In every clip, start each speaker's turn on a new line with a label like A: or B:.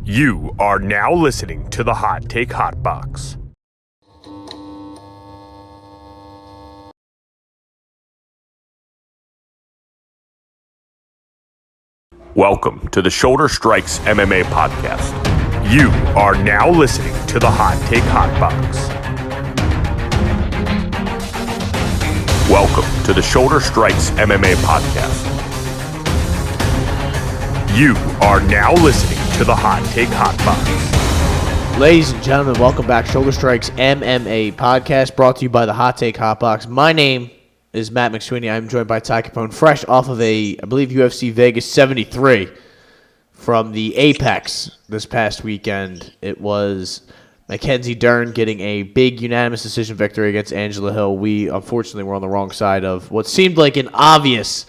A: You are now listening to the Hot Take Hot Box. Welcome to the Shoulder Strikes MMA podcast. You are now listening to the Hot Take Hot Box. Welcome to the Shoulder Strikes MMA podcast. You are now listening to the Hot Take Hot Box.
B: Ladies and gentlemen, welcome back. Shoulder Strikes MMA podcast brought to you by the Hot Take Hot Box. My name is Matt McSweeney. I'm joined by Ty Capone, fresh off of I believe UFC Vegas 73 from the Apex this past weekend. It was Mackenzie Dern getting a big unanimous decision victory against Angela Hill. We, unfortunately, were on the wrong side of what seemed like an obvious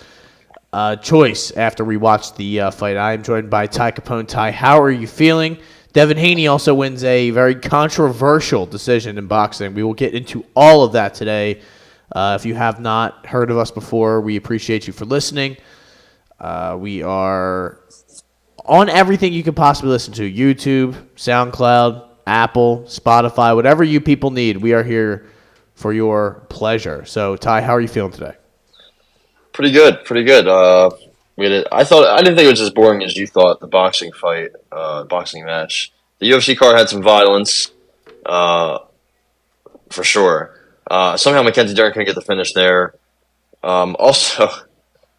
B: choice after we watched the fight. I am joined by Ty Capone. Ty, how are you feeling? Devin Haney also wins a very controversial decision in boxing. We will get into all of that today. If you have not heard of us before, we appreciate you for listening. We are on everything you could possibly listen to: YouTube, SoundCloud, Apple, Spotify, whatever you people need. We are here for your pleasure. So, Ty, how are you feeling today?
C: Pretty good. I didn't think it was as boring as you thought. The boxing fight, boxing match. The UFC card had some violence, for sure. Somehow Mackenzie Dern couldn't get the finish there. Also,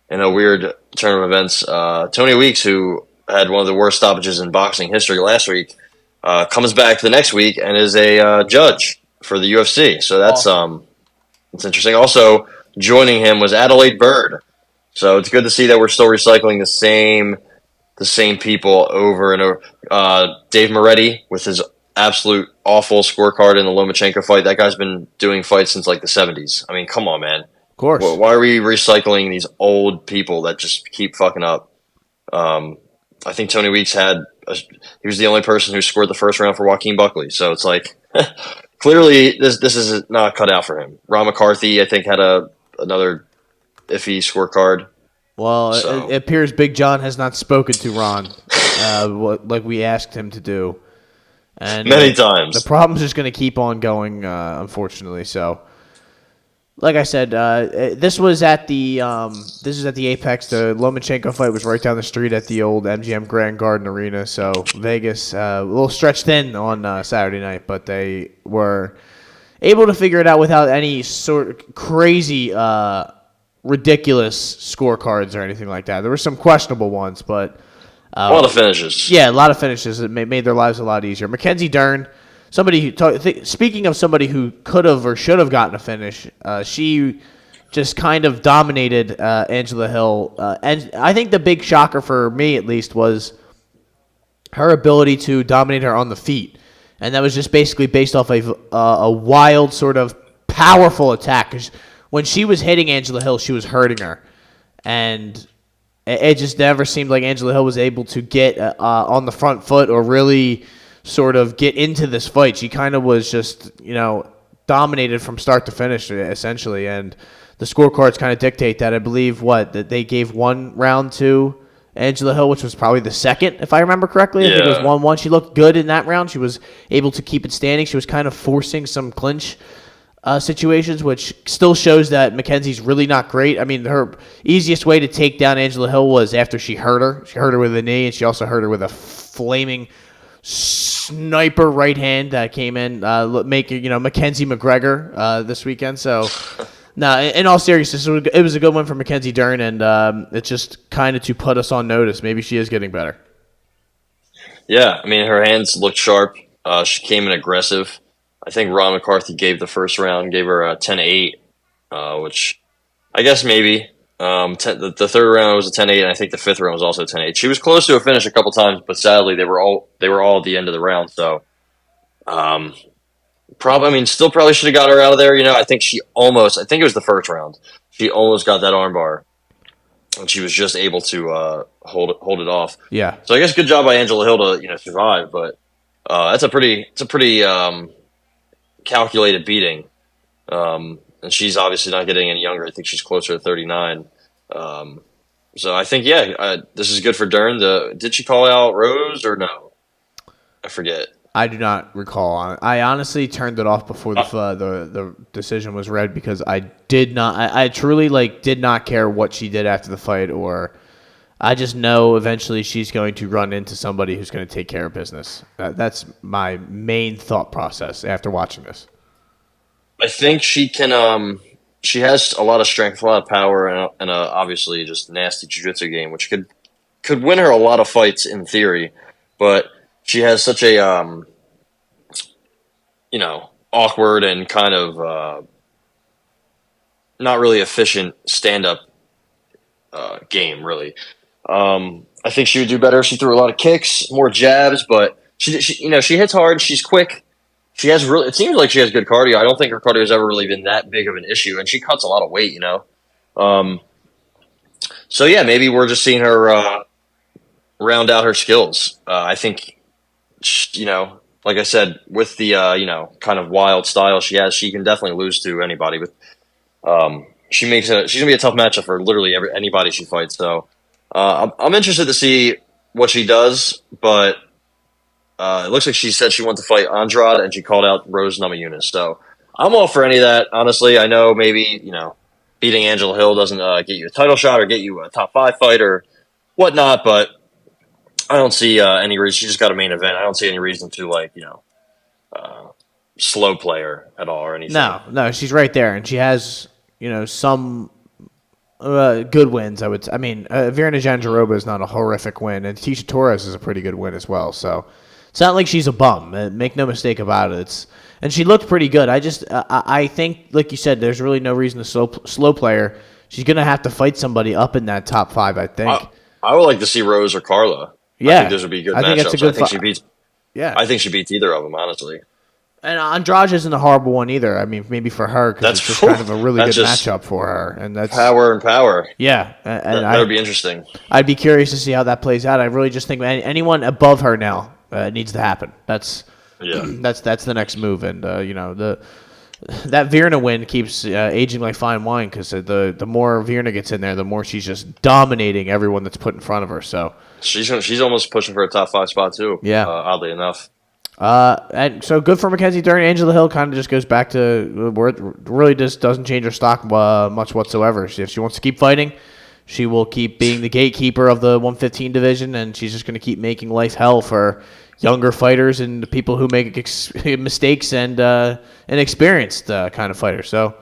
C: in a weird turn of events, Tony Weeks, who had one of the worst stoppages in boxing history last week, comes back the next week and is a judge for the UFC. So that's it's interesting. Also, joining him was Adelaide Bird. So it's good to see that we're still recycling the same people over and over. Dave Moretti with his absolute awful scorecard in the Lomachenko fight. That guy's been doing fights since like the 70s. I mean, come on, man.
B: Of course.
C: Why are we recycling these old people that just keep fucking up? I think Tony Weeks he was the only person who scored the first round for Joaquin Buckley. So it's like, clearly this is not cut out for him. Ron McCarthy, I think, had another iffy scorecard.
B: Well, it appears Big John has not spoken to Ron like we asked him to do. And
C: many times.
B: The problem's just going to keep on going, unfortunately. So, like I said, this was at the Apex. The Lomachenko fight was right down the street at the old MGM Grand Garden Arena. So Vegas, a little stretched thin on Saturday night, but they were able to figure it out without any sort of crazy, ridiculous scorecards or anything like that. There were some questionable ones, but
C: a lot of finishes.
B: Yeah, a lot of finishes that made their lives a lot easier. Mackenzie Dern, speaking of somebody who could have or should have gotten a finish, she just kind of dominated Angela Hill. And I think the big shocker for me, at least, was her ability to dominate her on the feet. And that was just basically based off a wild sort of powerful attack. 'Cause when she was hitting Angela Hill, she was hurting her. And it just never seemed like Angela Hill was able to get on the front foot or really sort of get into this fight. She kind of was just, dominated from start to finish, essentially. And the scorecards kind of dictate that. I believe, that they gave one round to Angela Hill, which was probably the second, if I remember correctly.
C: Yeah.
B: I think it was 1-1. She looked good in that round. She was able to keep it standing. She was kind of forcing some clinch situations, which still shows that Mackenzie's really not great. I mean, her easiest way to take down Angela Hill was after she hurt her. She hurt her with a knee, and she also hurt her with a flaming sniper right hand that came in, making Mackenzie McGregor this weekend. So, no, in all seriousness, it was a good one for Mackenzie Dern, and it's just kind of to put us on notice. Maybe she is getting better.
C: Yeah, I mean, her hands looked sharp. She came in aggressive. I think Ron McCarthy gave the first round, gave her a 10-8, which I guess maybe. The third round was a 10-8, and I think the fifth round was also a 10-8. She was close to a finish a couple times, but sadly they were all at the end of the round. So, still probably should have got her out of there. I think I think it was the first round. She almost got that armbar, and she was just able to hold it off.
B: Yeah.
C: So I guess good job by Angela Hill to survive, but it's a pretty calculated beating. And she's obviously not getting any younger. I think she's closer to 39. So I think, this is good for Dern. Did she call out Rose or no? I forget.
B: I do not recall. I honestly turned it off before the decision was read because I did not. I truly did not care what she did after the fight, or I just know eventually she's going to run into somebody who's going to take care of business. That's my main thought process after watching this.
C: I think she can. She has a lot of strength, a lot of power, and obviously just nasty jiu-jitsu game, which could win her a lot of fights in theory. But she has such a awkward and kind of not really efficient stand-up game, really. I think she would do better if she threw a lot of kicks, more jabs, but she hits hard. She's quick. She has really. It seems like she has good cardio. I don't think her cardio has ever really been that big of an issue, and she cuts a lot of weight. So yeah, maybe we're just seeing her round out her skills. I think, like I said, with the kind of wild style she has, she can definitely lose to anybody. But she's gonna be a tough matchup for literally anybody she fights. So I'm interested to see what she does, but it looks like she said she wanted to fight Andrade, and she called out Rose Namajunas. So I'm all for any of that. Honestly, I know maybe beating Angela Hill doesn't get you a title shot or get you a top 5 fight or whatnot, but I don't see any reason. She just got a main event. I don't see any reason to slow play her at all or anything.
B: No, she's right there, and she has some good wins. I mean, Virna Jandiroba is not a horrific win, and Tisha Torres is a pretty good win as well. So it's not like she's a bum. Make no mistake about it. And she looked pretty good. I think, like you said, there's really no reason to slow play her. She's gonna have to fight somebody up in that top 5. I think.
C: I would like to see Rose or Carla.
B: Yeah,
C: I think those would be good matchups.
B: Think that's a good
C: she beats.
B: Yeah,
C: I think she beats either of them, honestly.
B: And Andrade isn't a horrible one either. I mean, maybe for her because it's just kind of a really good matchup for her, and that's
C: power and power.
B: Yeah, and
C: that would be interesting.
B: I'd be curious to see how that plays out. I really just think anyone above her now needs to happen. That's the next move, and that Virna win keeps aging like fine wine because the more Virna gets in there, the more she's just dominating everyone that's put in front of her. So
C: she's almost pushing for a top 5 spot too.
B: Yeah,
C: oddly enough.
B: And so good for Mackenzie Dern. Angela Hill kind of just goes back to where it really just doesn't change her stock much whatsoever. If she wants to keep fighting, she will keep being the gatekeeper of the 115 division, and she's just going to keep making life hell for younger fighters and the people who make mistakes and inexperienced kind of fighters. So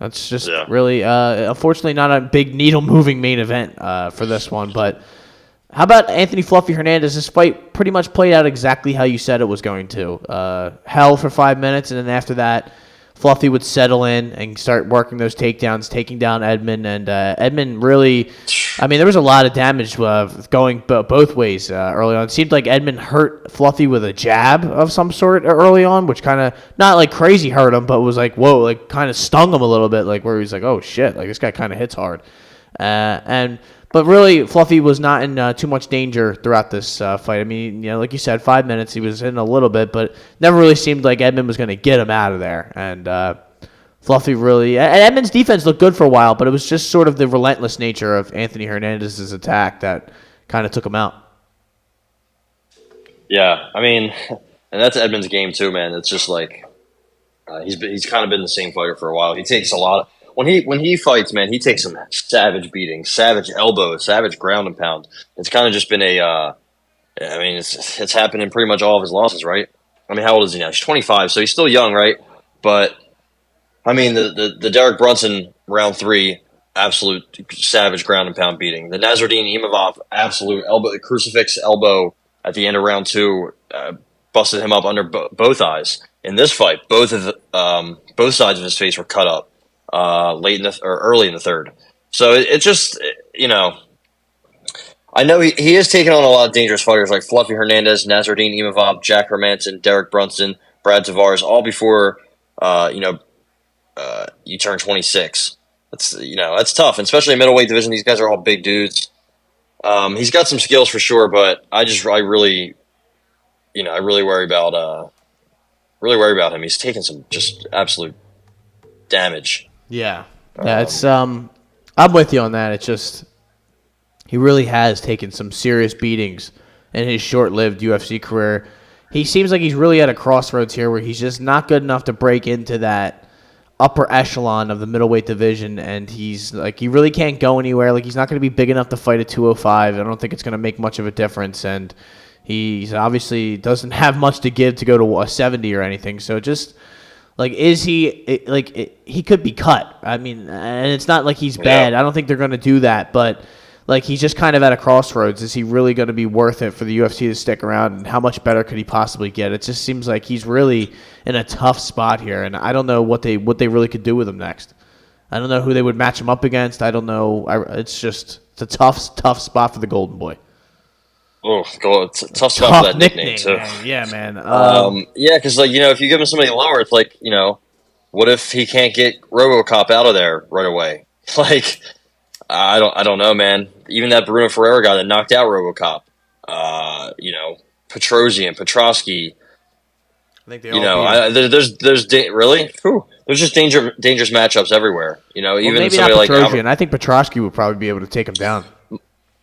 B: that's just really, unfortunately, not a big needle-moving main event for this one, but. How about Anthony Fluffy Hernandez? This fight pretty much played out exactly how you said it was going to. Hell for 5 minutes, and then after that, Fluffy would settle in and start working those takedowns, taking down Edmond. And Edmond really, I mean, there was a lot of damage going both ways early on. It seemed like Edmond hurt Fluffy with a jab of some sort early on, which kind of, not like crazy hurt him, but was like, whoa, like kind of stung him a little bit, like where he was like, oh shit, like this guy kind of hits hard. But really, Fluffy was not in too much danger throughout this fight. I mean, like you said, 5 minutes, he was in a little bit, but never really seemed like Edmond was going to get him out of there. And Fluffy really... And Edmond's defense looked good for a while, but it was just sort of the relentless nature of Anthony Hernandez's attack that kind of took him out.
C: Yeah, I mean, and that's Edmond's game too, man. It's just like... he's kind of been the same fighter for a while. He takes a lot of... When he fights, man, he takes some savage beatings, savage elbows, savage ground and pound. It's kind of just been it's happened in pretty much all of his losses, right? I mean, how old is he now? He's 25, so he's still young, right? But, I mean, the Derek Brunson round 3, absolute savage ground and pound beating. The Nasruddin Imavov absolute elbow, crucifix elbow at the end of round 2 busted him up under both eyes. In this fight, both sides of his face were cut up. Early in the third. So it just, I know he is taking on a lot of dangerous fighters like Fluffy Hernandez, Nasruddin Imavov, Jack Hermanson, Derek Brunson, Brad Tavares, all before, you turn 26. That's tough, and especially in middleweight division. These guys are all big dudes. He's got some skills for sure, but I really worry about him. He's taking some just absolute damage.
B: Yeah, it's I'm with you on that. It's just he really has taken some serious beatings in his short-lived UFC career. he seems like he's really at a crossroads here where he's just not good enough to break into that upper echelon of the middleweight division, and he's like, he really can't go anywhere. Like, he's not going to be big enough to fight at 205. I don't think it's going to make much of a difference, and he's obviously doesn't have much to give to go to a 70 or anything. So just like, is he he could be cut. I mean, and it's not like he's bad. I don't think they're going to do that, but like, he's just kind of at a crossroads. Is he really going to be worth it for the UFC to stick around, and how much better could he possibly get? It just seems like he's really in a tough spot here, and I don't know what they really could do with him next. I don't know who they would match him up against. I don't know. It's a tough spot for the Golden Boy.
C: Oh, it's a tough spot for that nickname too.
B: Man. Yeah, man.
C: Yeah, because if you give him somebody lower, it's like, what if he can't get RoboCop out of there right away? Like, I don't know, man. Even that Bruno Ferreira guy that knocked out RoboCop, Petrosian, Petrosky.
B: I think they all
C: there's really? Whew. There's just dangerous matchups everywhere. Even
B: maybe
C: somebody
B: not Petrosian.
C: like
B: I think Petrosky would probably be able to take him down.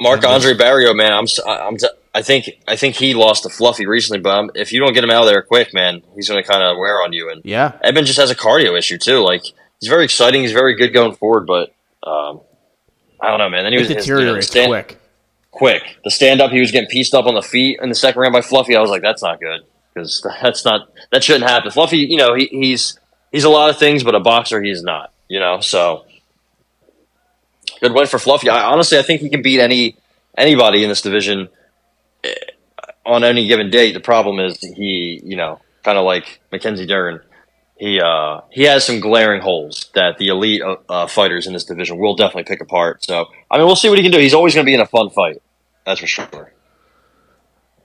C: Marc-Andre Barrio, man. I think he lost to Fluffy recently, but if you don't get him out of there quick, man, he's going to kind of wear on you. And Edmund just has a cardio issue too. Like, he's very exciting, he's very good going forward, but I don't know, man. Then he was
B: deteriorates
C: quick. The stand up, he was getting pieced up on the feet in the second round by Fluffy. I was like, that's not good, because that shouldn't happen. Fluffy, he's a lot of things, but a boxer he's not. So good win for Fluffy. I think he can beat anybody in this division on any given date. The problem is he, kind of like Mackenzie Dern, he has some glaring holes that the elite fighters in this division will definitely pick apart. So, we'll see what he can do. He's always going to be in a fun fight. That's for sure.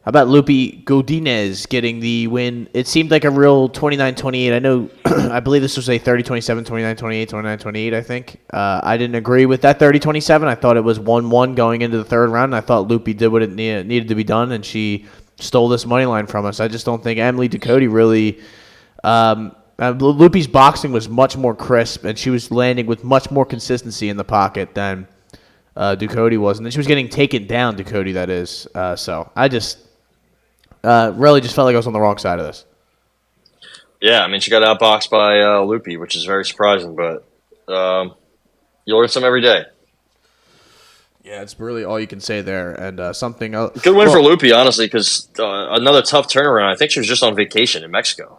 B: How about Lupi Godinez getting the win? It seemed like a real 29-28. I know, I believe this was a 30-27, 29-28, 29-28, I think. I didn't agree with that 30-27. I thought it was 1-1 going into the third round, and I thought Lupi did what it needed to be done, and she stole this money line from us. I just don't think Emily Ducote really... Lupi's boxing was much more crisp, and she was landing with much more consistency in the pocket than Ducote was. And then she was getting taken down, Ducote, that is. So I just really just felt like I was on the wrong side of this.
C: Yeah, she got outboxed by Lupi, which is very surprising, but you learn something every day.
B: Yeah, it's really all you can say there. And something else.
C: Good win for Lupi, honestly, because another tough turnaround. I think she was just on vacation in Mexico.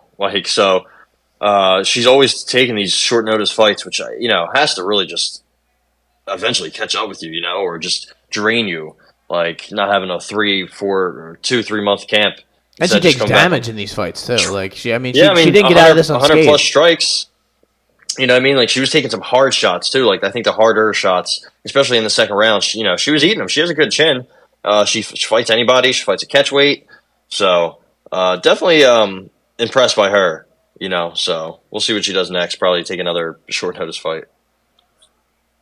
C: She's always taking these short notice fights, which has to really just eventually catch up with you, or just drain you, like not having a 3 month camp.
B: And she takes damage in these fights too. Like she didn't get out of this unscathed.
C: 100 plus strikes. Like she was taking some hard shots too. Like I think the harder shots, especially in the second round, she was eating them. She has a good chin. She fights anybody. She fights a catch weight. So definitely impressed by her. So we'll see what she does next. Probably take another short notice fight.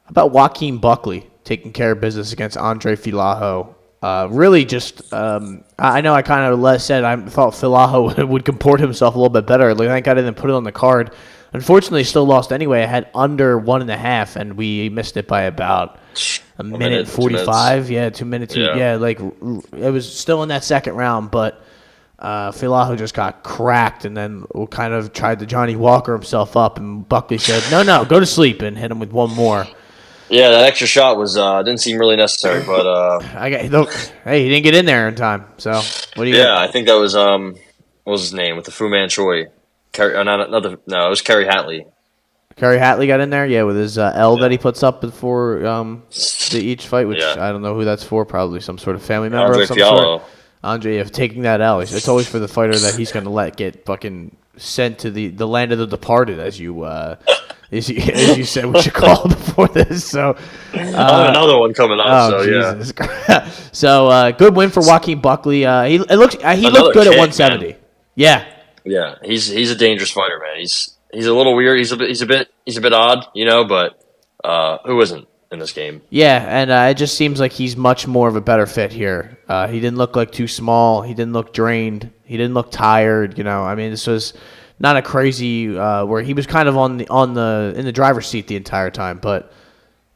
B: How about Joaquin Buckley taking care of business against Andre Filaho? Really just, I know I kind of said I thought Filaho would comport himself a little bit better. Like, thank God I didn't put it on the card. Unfortunately, still lost anyway. I had under 1.5, and we missed it by about a minute and 45. 2 minutes. Yeah, like it was still in that second round, but Filaho just got cracked, and then kind of tried to Johnny Walker himself up, and Buckley said, no, go to sleep, and hit him with one more.
C: Yeah, that extra shot was didn't seem really necessary, but
B: he didn't get in there in time. So what do you?
C: I think that was what was his name with the Fu Manchu? It was Kerry Hatley.
B: Kerry Hatley got in there, with his L that he puts up before each fight, which I don't know who that's for. Probably some sort of family member of some sort. Andre, taking that L, it's always for the fighter that he's going to let get fucking sent to the land of the departed, as you said we should call it before this. So
C: another one coming up.
B: Jesus. So good win for Joaquin Buckley. He looked good at 170. Man.
C: Yeah, he's a dangerous fighter, man. He's a little weird. He's a bit odd, but who isn't in this game? Yeah,
B: and it just seems like he's much more of a better fit here. He didn't look like too small. He didn't look drained. He didn't look tired. This was not a crazy where he was kind of in the driver's seat the entire time. But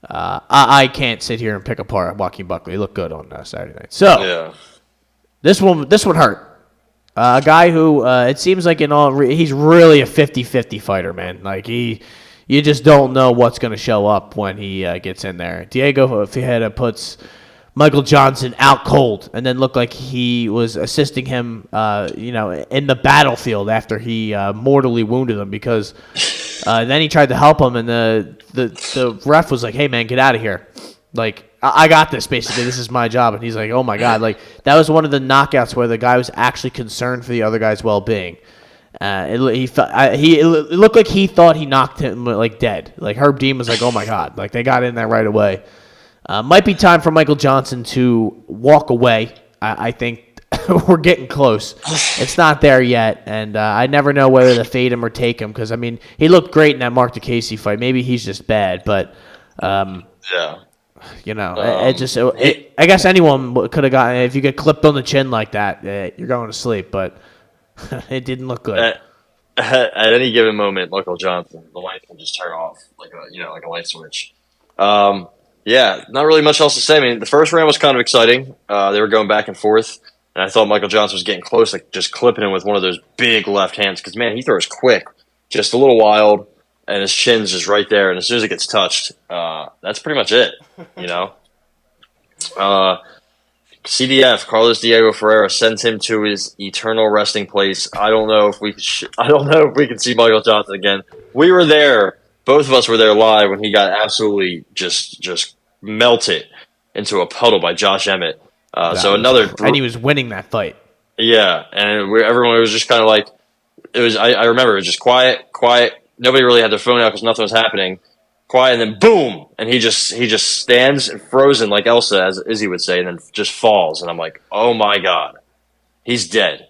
B: I can't sit here and pick apart Joaquin Buckley. He looked good on Saturday night. So this one hurt. A guy who it seems like he's really a 50-50 fighter, man. Like you just don't know what's going to show up when he gets in there. Diego Fajeda puts Michael Johnson out cold, and then looked like he was assisting him, in the battlefield after he mortally wounded him because then he tried to help him, and the ref was like, "Hey, man, get out of here!" Like, I got this. Basically, this is my job, and he's like, "Oh my god!" Like that was one of the knockouts where the guy was actually concerned for the other guy's well-being. It looked like he thought he knocked him like dead. Like Herb Dean was like, "Oh my god!" Like they got in there right away. Might be time for Michael Johnson to walk away. I think we're getting close. It's not there yet, and I never know whether to fade him or take him because, I mean, he looked great in that Mark DeCasey fight. Maybe he's just bad, but,
C: yeah.
B: I guess anyone could have gotten, if you get clipped on the chin like that, you're going to sleep, but it didn't look good.
C: At any given moment, Michael Johnson, the light can just turn off like a light switch. Yeah, not really much else to say. I mean, the first round was kind of exciting. They were going back and forth, and I thought Michael Johnson was getting close, like just clipping him with one of those big left hands. Because, man, he throws quick, just a little wild, and his chin's just right there. And as soon as it gets touched, that's pretty much it, CDF, Carlos Diego Ferreira, sends him to his eternal resting place. I don't know if we can see Michael Johnson again. We were there. Both of us were there live when he got absolutely just melted into a puddle by Josh Emmett.
B: And he was winning that fight.
C: Yeah, and everyone was just kind of like, it was. I remember it was just quiet. Nobody really had their phone out because nothing was happening. Quiet, and then boom, and he just stands frozen like Elsa, as Izzy would say, and then just falls. And I'm like, oh my god, he's dead.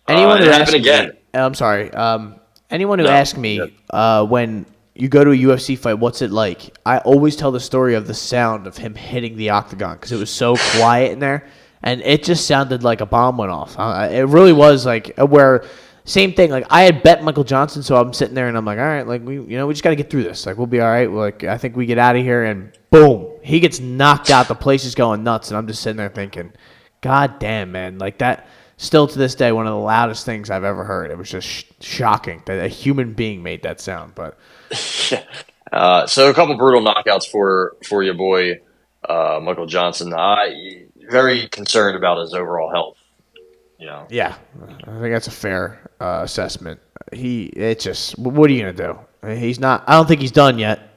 B: Anyone who
C: happened again.
B: I'm sorry. Anyone who asked me when you go to a UFC fight, what's it like? I always tell the story of the sound of him hitting the octagon because it was so quiet in there, and it just sounded like a bomb went off. It really was like where same thing. Like I had bet Michael Johnson, so I'm sitting there and I'm like, all right, like we just got to get through this. Like we'll be all right. Like I think we get out of here, and boom, he gets knocked out. The place is going nuts, and I'm just sitting there thinking, God damn, man, like that. Still to this day, one of the loudest things I've ever heard. It was just shocking that a human being made that sound, but.
C: So a couple brutal knockouts for your boy Michael Johnson. Very concerned about his overall health.
B: Yeah, I think that's a fair assessment. What are you gonna do? He's not. I don't think he's done yet.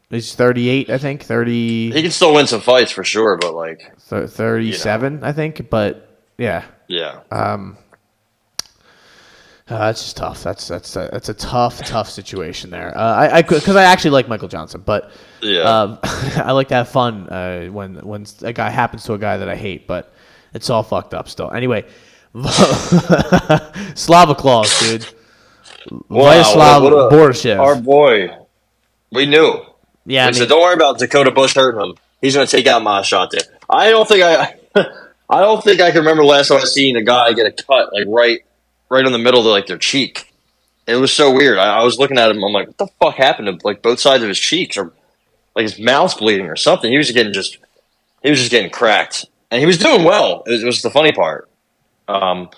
B: He's 38, I think. 30.
C: He can still win some fights for sure, but like
B: 37, I think. But yeah.
C: Yeah.
B: That's just tough. That's a tough situation there. Because I actually like Michael Johnson, but I like to have fun when a guy happens to a guy that I hate, but it's all fucked up still. Anyway, Slava Claus, dude. Vyacheslav Borishev.
C: Our boy. We knew.
B: Yeah.
C: We said, don't worry about Dakota Bush hurting him. He's going to take out my shot there. I don't think I can remember last time I seen a guy get a cut like right in the middle of like their cheek. It was so weird. I was looking at him. I'm like, what the fuck happened to like both sides of his cheeks, or like his mouth's bleeding or something? He was just getting cracked, and he was doing well. It was the funny part. But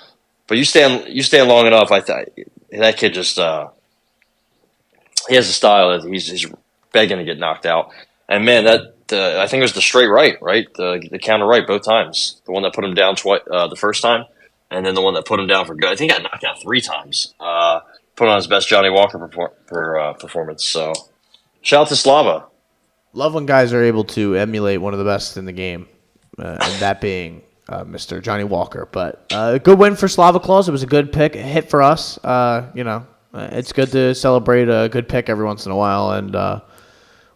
C: you stand long enough. That kid just he has a style that he's begging to get knocked out. And man, I think it was the straight right, the counter right both times. The one that put him down twice the first time, and then the one that put him down for good. I think he got knocked out 3 times. Put on his best Johnny Walker performance. So shout out to Slava.
B: Love when guys are able to emulate one of the best in the game, and that being Mr. Johnny Walker. But a good win for Slava Claus. It was a good pick, a hit for us. It's good to celebrate a good pick every once in a while, and
C: the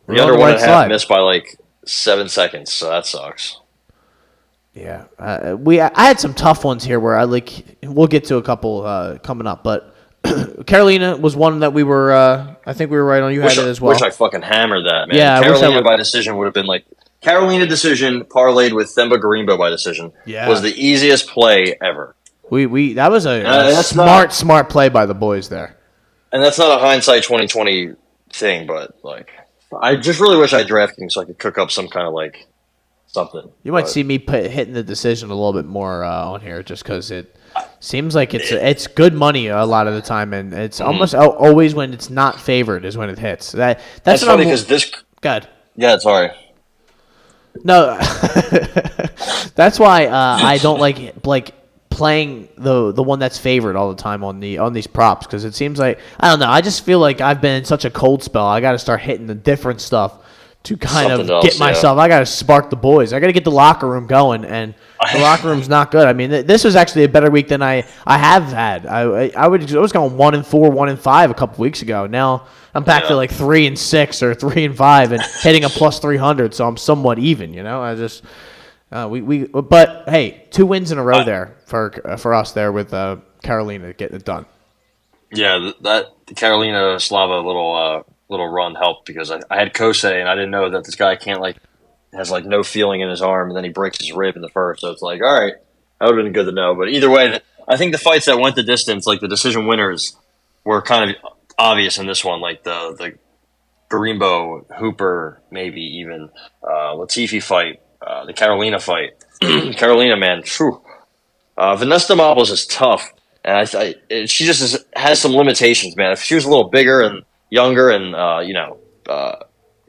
C: under 1.5 missed by like 7 seconds, so that sucks.
B: Yeah, I had some tough ones here where we'll get to a couple coming up, but Carolina was one that we were. I think we were right on. You had it as well.
C: Wish I fucking hammered that, man.
B: Yeah,
C: Carolina by decision would have been like Carolina decision parlayed with Themba Garimbo by decision.
B: Yeah.
C: Was the easiest play ever.
B: That was a smart play by the boys there.
C: And that's not a hindsight 2020 thing, but like I just really wish I had DraftKings so I could cook up some kind of like something.
B: You might see me hitting the decision a little bit more on here just because Seems like it's good money a lot of the time, and it's almost always when it's not favored is when it hits. That's
C: funny because this.
B: God.
C: Yeah, sorry.
B: No, that's why I don't like playing the one that's favored all the time on these props, because it seems like, I don't know, I just feel like I've been in such a cold spell. I got to start hitting the different stuff to kind
C: Something
B: of
C: else,
B: get myself. I got to spark the boys. I got to get the locker room going, and the locker room's not good. I mean, this was actually a better week than I have had. I was going 1-4, 1-5 a couple weeks ago. Now I'm back to like 3-6 or 3-5 and hitting a plus 300, so I'm somewhat even. You know, I just but hey, 2 wins in a row there for us there with Carolina getting it done.
C: Yeah, that Carolina Slava little run helped, because I had Kosei, and I didn't know that this guy has no feeling in his arm, and then he breaks his rib in the first. So it's like, all right, that would have been good to know. But either way, I think the fights that went the distance, like the decision winners, were kind of obvious in this one. Like the Garimbo, Hooper, maybe even Latifi fight, the Carolina fight. Carolina, man, phew. Vanessa Demopoulos is tough, and she just has some limitations, man. If she was a little bigger and younger and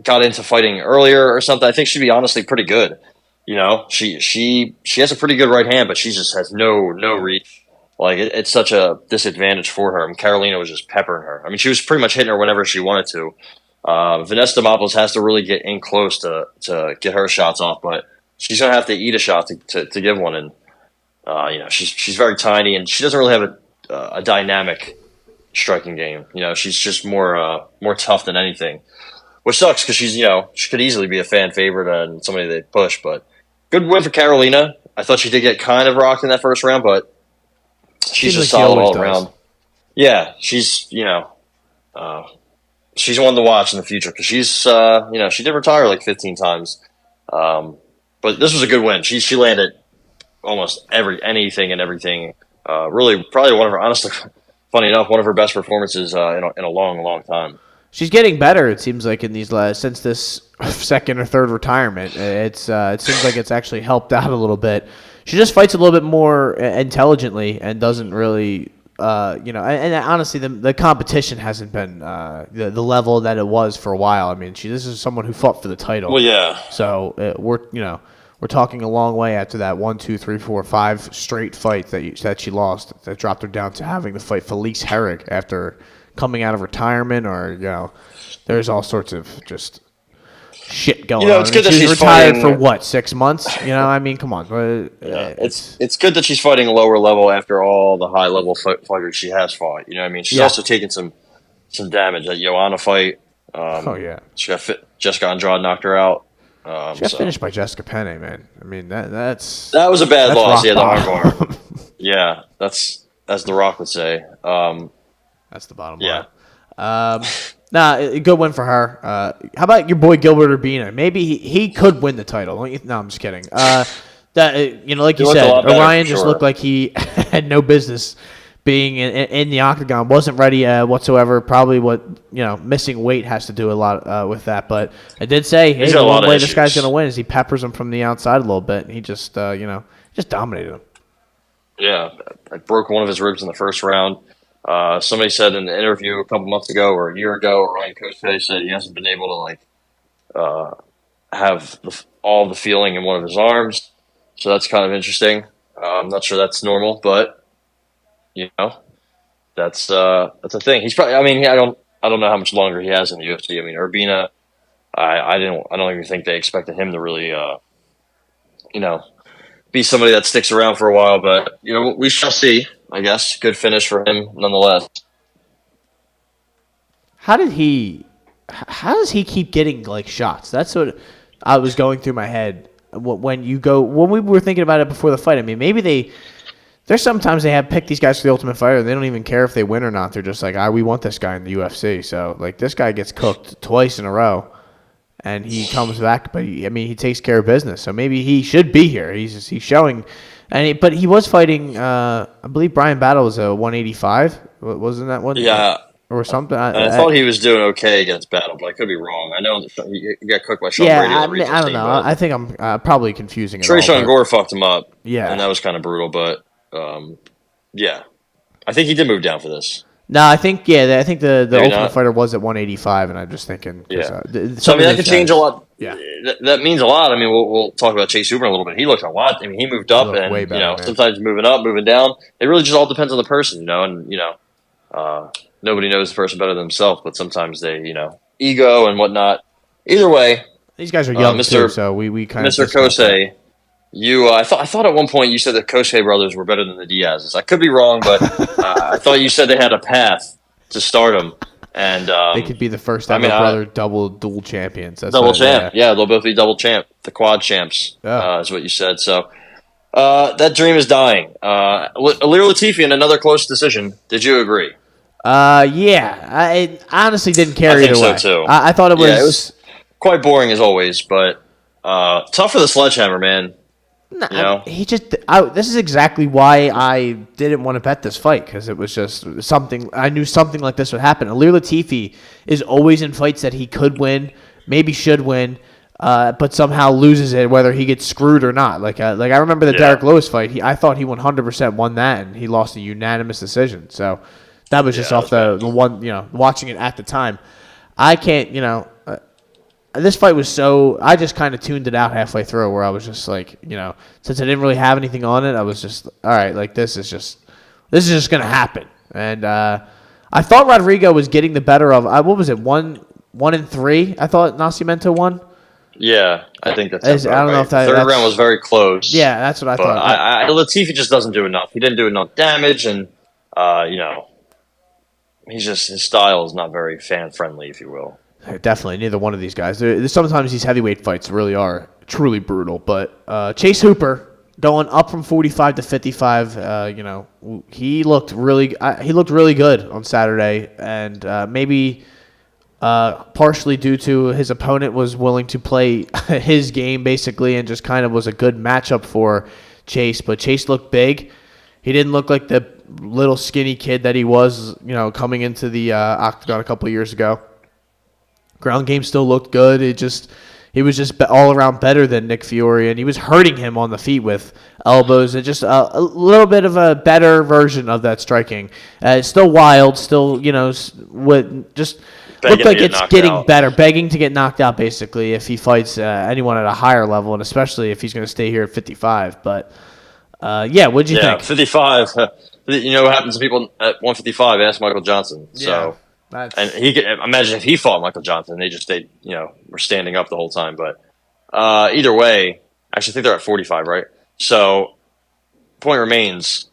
C: got into fighting earlier or something, I think she'd be honestly pretty good. You know, she has a pretty good right hand, but she just has no reach. Like it's such a disadvantage for her. And Carolina was just peppering her. I mean, she was pretty much hitting her whenever she wanted to. Vanessa Demopoulos has to really get in close to get her shots off, but she's gonna have to eat a shot to give one. And she's very tiny, and she doesn't really have a dynamic striking game. You know, she's just more tough than anything, which sucks because she could easily be a fan favorite and somebody they push. But good win for Carolina. I thought she did get kind of rocked in that first round, but she's just solid all around. Yeah, she's she's one to watch in the future, because she's she did retire like 15 times, but this was a good win. She landed almost anything and everything. Really, probably one of her, honestly, funny enough, one of her best performances in a long time.
B: She's getting better, it seems like, in these since this second or third retirement. It seems like it's actually helped out a little bit. She just fights a little bit more intelligently and doesn't really, and honestly, the competition hasn't been the level that it was for a while. I mean, this is someone who fought for the title.
C: Well, yeah.
B: So we're talking a long way after that 1, 2, 3, 4, 5 straight fight that she lost, that dropped her down to having to fight Felice Herrig after coming out of retirement, or there's all sorts of just shit going on.
C: It's good that
B: she's
C: retired
B: for what, 6 months? I mean, come on.
C: It's good that she's fighting a lower level after all the high level fighters she has fought. You know what I mean? She's also taken some damage. That Joanna fight. She got Jessica Andrade knocked her out.
B: She got finished by Jessica Penne, man. I mean, that
C: was a bad loss. Yeah, the hardcore. Yeah, that's as The Rock would say.
B: That's the bottom line. Good win for her. How about your boy Gilbert Urbina? Maybe he could win the title. No, I'm just kidding. Like you said, Orion just looked like he had no business being in the octagon. Wasn't ready whatsoever. Probably missing weight has to do a lot with that. But I did say, hey, the one way this guy's going to win is he peppers him from the outside a little bit. And he just dominated him.
C: Yeah, I broke one of his ribs in the first round. Somebody said in an interview a couple months ago or a year ago, Ryan Kosei said he hasn't been able to have all the feeling in one of his arms. So that's kind of interesting. I'm not sure that's normal, but that's a thing. He's probably. I mean, I don't know how much longer he has in the UFC. I mean, Urbina, I don't even think they expected him to really, be somebody that sticks around for a while. But we shall see. I guess good finish for him, nonetheless.
B: How does he keep getting shots? That's what I was going through my head when we were thinking about it before the fight. I mean, maybe there's sometimes they have picked these guys for the Ultimate Fighter. They don't even care if they win or not. They're just like, we want this guy in the UFC. So this guy gets cooked twice in a row, and he comes back. But he takes care of business. So maybe he should be here. He's showing. But he was fighting. I believe Brian Battle was a 185. Wasn't that one?
C: Yeah,
B: or something.
C: I thought he was doing okay against Battle, but I could be wrong. I know he got cooked by Sean Brady.
B: I don't know. I think I'm probably confusing it.
C: Sean Gore fucked him up.
B: Yeah,
C: and that was kind of brutal. But Yeah. I think he did move down for this.
B: No, I think the Ultimate
C: not?
B: Fighter was at 185, and I'm just thinking.
C: Yeah. So, I mean, that could change a lot.
B: Yeah.
C: That means a lot. I mean, we'll talk about Chase Hooper in a little bit. He looked a lot. I mean, he moved up, and
B: way better, man.
C: sometimes moving up, moving down. It really just all depends on the person, and nobody knows the person better than himself. But sometimes they, ego and whatnot. Either way,
B: these guys are young too, so we kind of
C: Mr. Kosei. I thought at one point you said the Kosei brothers were better than the Diazes. I could be wrong, but I thought you said they had a path to stardom, and
B: they could be the first ever brother dual champions. That's
C: double champ, yeah, they'll both be double champ, the quad champs, is what you said. So that dream is dying. Alir Latifi in another close decision. Did you agree?
B: Yeah, I honestly didn't care either way.
C: So too.
B: I thought it was
C: quite boring as always, but tough for the sledgehammer, man.
B: No, this is exactly why I didn't want to bet this fight, because it was just something I knew something like this would happen. Alir Latifi is always in fights that he could win, maybe should win, but somehow loses it, whether he gets screwed or not. Like I remember the Derek Lewis fight. I thought he 100% won that, and he lost a unanimous decision. So that was just off the one, watching it at the time. I can't, this fight was I just kind of tuned it out halfway through, where I was just like, since I didn't really have anything on it, I was just, all right, like this is just going to happen. And I thought Rodrigo was getting the better of, what was it, 1-3? I thought Nascimento won.
C: Yeah, I think that's
B: I don't know if that,
C: the third round was very close.
B: Yeah, that's what I thought.
C: Latifi just doesn't do enough. He didn't do enough damage, and his style is not very fan friendly, if you will.
B: Definitely, neither one of these guys. Sometimes these heavyweight fights really are truly brutal. But Chase Hooper going up from 45 to 55, he looked really good on Saturday, and maybe partially due to his opponent was willing to play his game basically, and just kind of was a good matchup for Chase. But Chase looked big. He didn't look like the little skinny kid that he was, coming into the octagon a couple of years ago. Ground game still looked good. He was just all around better than Nick Fiore, and he was hurting him on the feet with elbows, and just a little bit of a better version of that striking. It's still wild, still just looked like it's getting better, begging to get knocked out basically if he fights anyone at a higher level, and especially if he's going to stay here at 55. But what'd you think?
C: 55. You know what happens to people at 155? Ask Michael Johnson. So. And he could imagine if he fought Michael Johnson, they just were standing up the whole time. But either way, actually, I think they're at 45, right? So point remains.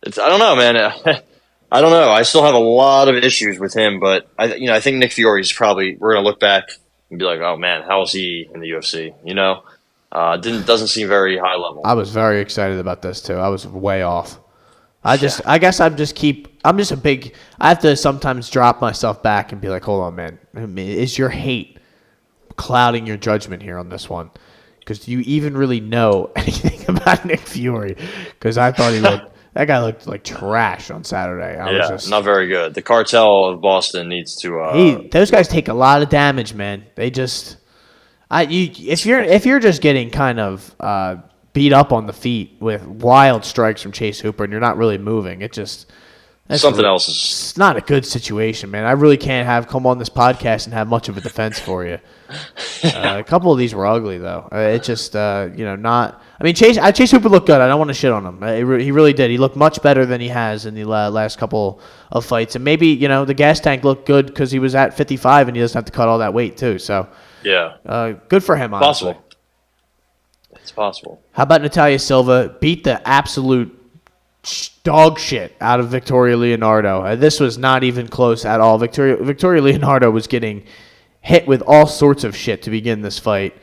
C: I don't know, man. I don't know. I still have a lot of issues with him, but I think Nick Fiore's probably, we're gonna look back and be like, oh man, how was he in the UFC? Doesn't seem very high level.
B: I was very excited about this too. I was way off. I guess I have to sometimes drop myself back and be like, hold on, man. Is your hate clouding your judgment here on this one? Because do you even really know anything about Nick Fiore? Because I thought that guy looked like trash on Saturday.
C: Not very good. The cartel of Boston needs to.
B: Those guys take a lot of damage, man. They just, if you're just getting kind of beat up on the feet with wild strikes from Chase Hooper, and you're not really moving. Something
C: else
B: it's not a good situation, man. I really can't come on this podcast and have much of a defense for you. A couple of these were ugly, though. It's just, not. I mean, Chase Hooper looked good. I don't want to shit on him. He really did. He looked much better than he has in the last couple of fights. And maybe, the gas tank looked good because he was at 55 and he doesn't have to cut all that weight, too. So, good for him, honestly.
C: Possible. It's possible.
B: How about Natalia Silva beat the absolute dog shit out of Victoria Leonardo? This was not even close at all. Victoria Leonardo was getting hit with all sorts of shit to begin this fight.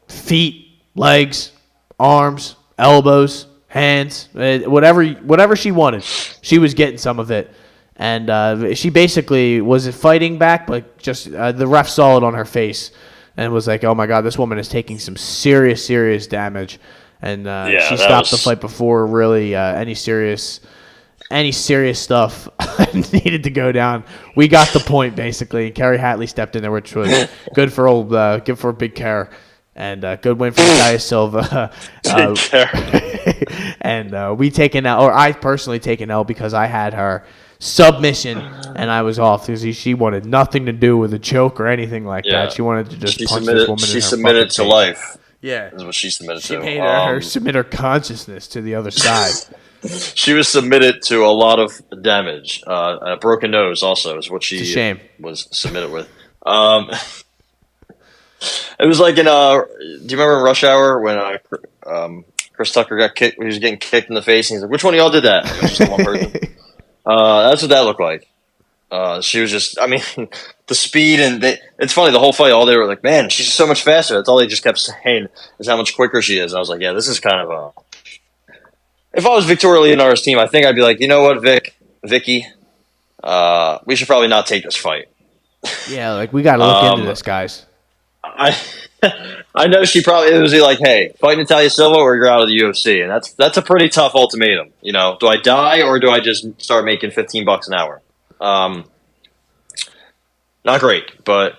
B: Feet, legs, arms, elbows, hands, whatever she wanted. She was getting some of it. And she basically was fighting back, but just the ref saw it on her face and was like, oh my God, this woman is taking some serious, serious damage. And she stopped the fight before really any serious stuff needed to go down. We got the point, basically. Kerry Hatley stepped in there, which was good for Big Care. And good win for Natalia Silva. And we take an L, or I personally take an L because I had her submission and I was off because she wanted nothing to do with a choke or anything like that. She wanted to just punch this woman in her
C: She submitted to
B: face.
C: life.
B: Yeah.
C: Is what she submitted to.
B: She made her submit her consciousness to the other side.
C: She was submitted to a lot of damage. A broken nose also is what she was submitted with. It was like in do you remember in Rush Hour when Chris Tucker got kicked? He was getting kicked in the face, and he's like, "Which one of y'all did that?" It was just the one person. That's what that looked like. She was just, I mean, the speed and it's funny, the whole fight, all they were like, man, she's so much faster. That's all they just kept saying is how much quicker she is. And I was like, yeah, this is kind of if I was Victoria Leonardo's team, I think I'd be like, you know what, Vicky, we should probably not take this fight.
B: Yeah, like we got to look into this, guys.
C: I know she probably was like, hey, fight Natalia Silva or you're out of the UFC. And that's a pretty tough ultimatum. You know, do I die or do I just start making $15 an hour? Not great, but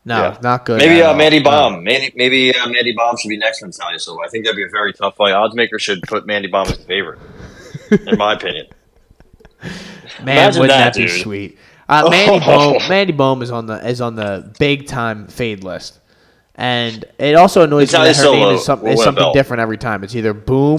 B: not good.
C: Maybe Mandy Baum. Maybe Mandy Baum should be next to Natalia Silva. I think that'd be a very tough fight. Oddsmakers should put Mandy Baum as a favorite, in my opinion.
B: Man, wouldn't that be sweet? Mandy Baum is on the big time fade list, and it also annoys me that her name is something different every time. It's either boom,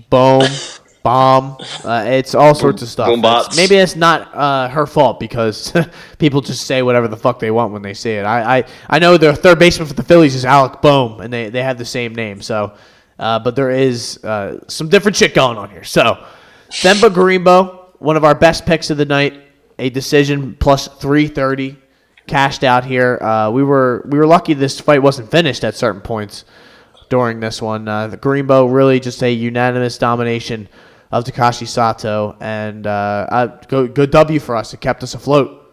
B: bomb. It's all sorts of stuff. Maybe it's not her fault because people just say whatever the fuck they want when they say it. I know their third baseman for the Phillies is Alec Bohm, and they have the same name. So, but there is some different shit going on here. So, Themba Gorimbo, one of our best picks of the night, a decision plus 330, cashed out here. We were lucky this fight wasn't finished at certain points during this one. The Gorimbo really just a unanimous domination of Takashi Sato, and good W for us. It kept us afloat.